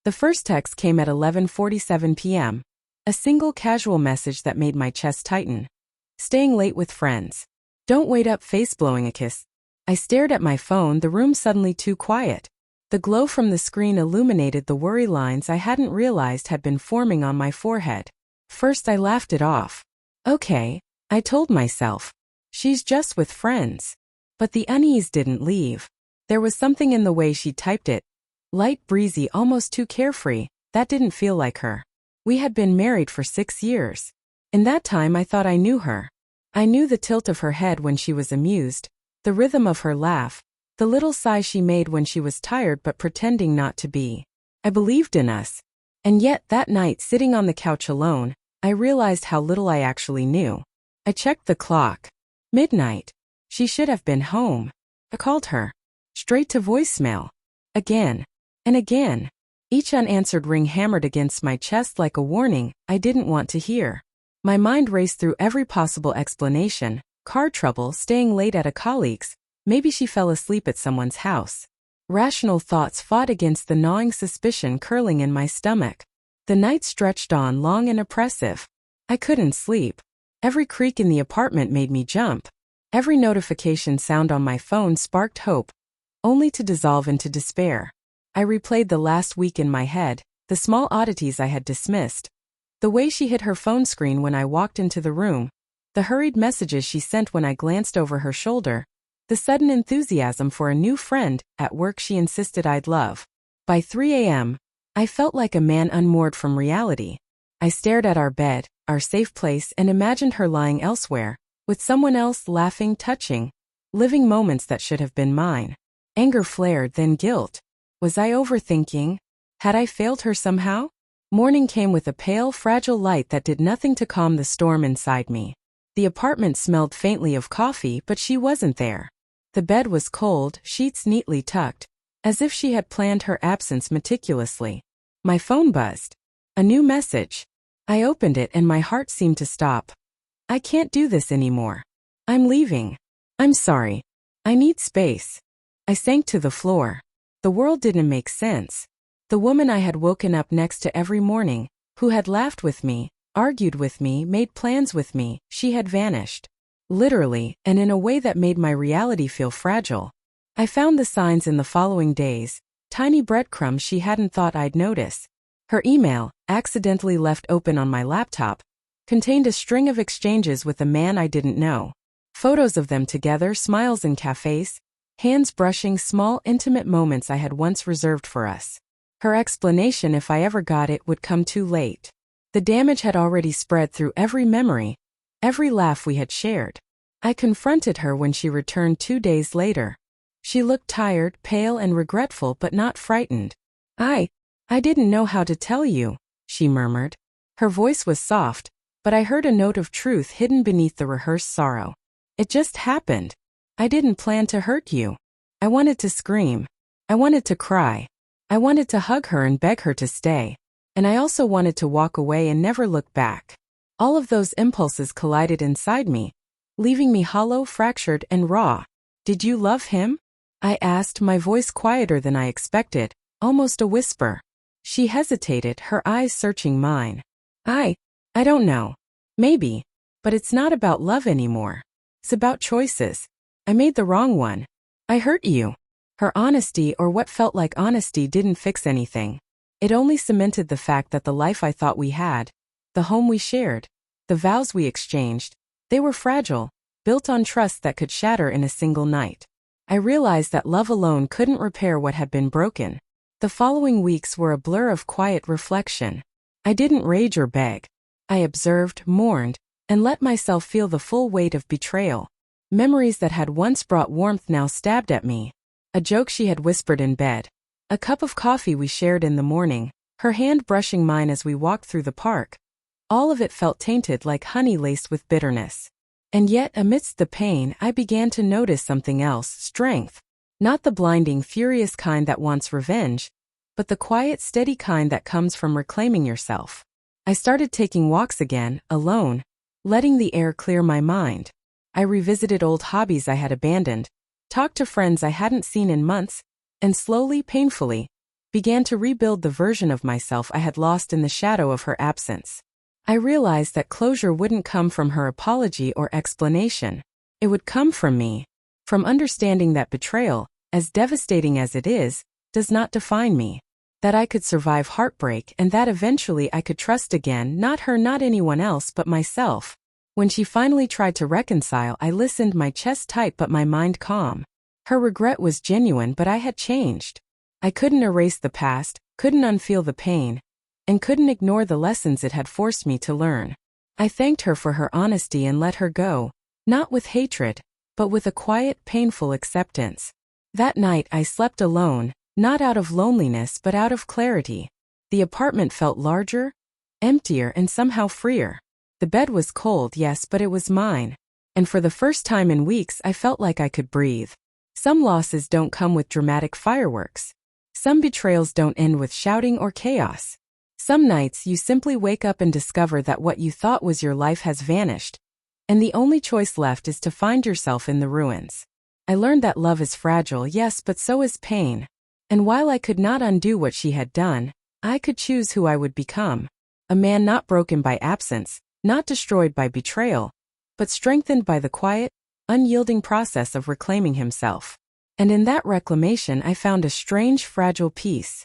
The first text came at 11:47 p.m. A single casual message that made my chest tighten. Staying late with friends. Don't wait up, face blowing a kiss. I stared at my phone, the room suddenly too quiet. The glow from the screen illuminated the worry lines I hadn't realized had been forming on my forehead. First I laughed it off. Okay, I told myself. She's just with friends. But the unease didn't leave. There was something in the way she typed it. Light, breezy, almost too carefree. That didn't feel like her. We had been married for 6 years. In that time I thought I knew her. I knew the tilt of her head when she was amused, the rhythm of her laugh, the little sigh she made when she was tired but pretending not to be. I believed in us. And yet that night, sitting on the couch alone, I realized how little I actually knew. I checked the clock. Midnight. She should have been home. I called her. Straight to voicemail. Again. And again. Each unanswered ring hammered against my chest like a warning I didn't want to hear. My mind raced through every possible explanation. Car trouble, staying late at a colleague's, maybe she fell asleep at someone's house. Rational thoughts fought against the gnawing suspicion curling in my stomach. The night stretched on, long and oppressive. I couldn't sleep. Every creak in the apartment made me jump. Every notification sound on my phone sparked hope, only to dissolve into despair. I replayed the last week in my head, the small oddities I had dismissed. The way she hit her phone screen when I walked into the room, the hurried messages she sent when I glanced over her shoulder, the sudden enthusiasm for a new friend at work she insisted I'd love. By 3 a.m., I felt like a man unmoored from reality. I stared at our bed, our safe place, and imagined her lying elsewhere, with someone else, laughing, touching, living moments that should have been mine. Anger flared, then guilt. Was I overthinking? Had I failed her somehow? Morning came with a pale, fragile light that did nothing to calm the storm inside me. The apartment smelled faintly of coffee, but she wasn't there. The bed was cold, sheets neatly tucked, as if she had planned her absence meticulously. My phone buzzed. A new message. I opened it and my heart seemed to stop. I can't do this anymore. I'm leaving. I'm sorry. I need space. I sank to the floor. The world didn't make sense. The woman I had woken up next to every morning, who had laughed with me, argued with me, made plans with me, she had vanished. Literally, and in a way that made my reality feel fragile. I found the signs in the following days, tiny breadcrumbs she hadn't thought I'd notice. Her email, accidentally left open on my laptop, contained a string of exchanges with a man I didn't know. Photos of them together, smiles in cafes, hands brushing small, intimate moments I had once reserved for us. Her explanation, if I ever got it, would come too late. The damage had already spread through every memory, every laugh we had shared. I confronted her when she returned 2 days later. She looked tired, pale, and regretful, but not frightened. I didn't know how to tell you, she murmured. Her voice was soft, but I heard a note of truth hidden beneath the rehearsed sorrow. It just happened. I didn't plan to hurt you. I wanted to scream. I wanted to cry. I wanted to hug her and beg her to stay. And I also wanted to walk away and never look back. All of those impulses collided inside me, leaving me hollow, fractured, and raw. Did you love him? I asked, my voice quieter than I expected, almost a whisper. She hesitated, her eyes searching mine. I don't know. Maybe. But it's not about love anymore. It's about choices. I made the wrong one. I hurt you. Her honesty, or what felt like honesty, didn't fix anything. It only cemented the fact that the life I thought we had, the home we shared, the vows we exchanged, they were fragile, built on trust that could shatter in a single night. I realized that love alone couldn't repair what had been broken. The following weeks were a blur of quiet reflection. I didn't rage or beg. I observed, mourned, and let myself feel the full weight of betrayal. Memories that had once brought warmth now stabbed at me. A joke she had whispered in bed. A cup of coffee we shared in the morning, her hand brushing mine as we walked through the park. All of it felt tainted, like honey laced with bitterness. And yet, amidst the pain, I began to notice something else, strength. Not the blinding, furious kind that wants revenge, but the quiet, steady kind that comes from reclaiming yourself. I started taking walks again, alone, letting the air clear my mind. I revisited old hobbies I had abandoned, talked to friends I hadn't seen in months, and slowly, painfully, began to rebuild the version of myself I had lost in the shadow of her absence. I realized that closure wouldn't come from her apology or explanation. It would come from me. From understanding that betrayal, as devastating as it is, does not define me. That I could survive heartbreak and that eventually I could trust again, not her, not anyone else but myself. When she finally tried to reconcile, I listened, my chest tight but my mind calm. Her regret was genuine, but I had changed. I couldn't erase the past, couldn't unfeel the pain, and couldn't ignore the lessons it had forced me to learn. I thanked her for her honesty and let her go, not with hatred, but with a quiet, painful acceptance. That night I slept alone, not out of loneliness but out of clarity. The apartment felt larger, emptier, and somehow freer. The bed was cold, yes, but it was mine. And for the first time in weeks I felt like I could breathe. Some losses don't come with dramatic fireworks. Some betrayals don't end with shouting or chaos. Some nights you simply wake up and discover that what you thought was your life has vanished, and the only choice left is to find yourself in the ruins. I learned that love is fragile, yes, but so is pain. And while I could not undo what she had done, I could choose who I would become. A man not broken by absence, not destroyed by betrayal, but strengthened by the quiet, unyielding process of reclaiming himself. And in that reclamation I found a strange, fragile peace.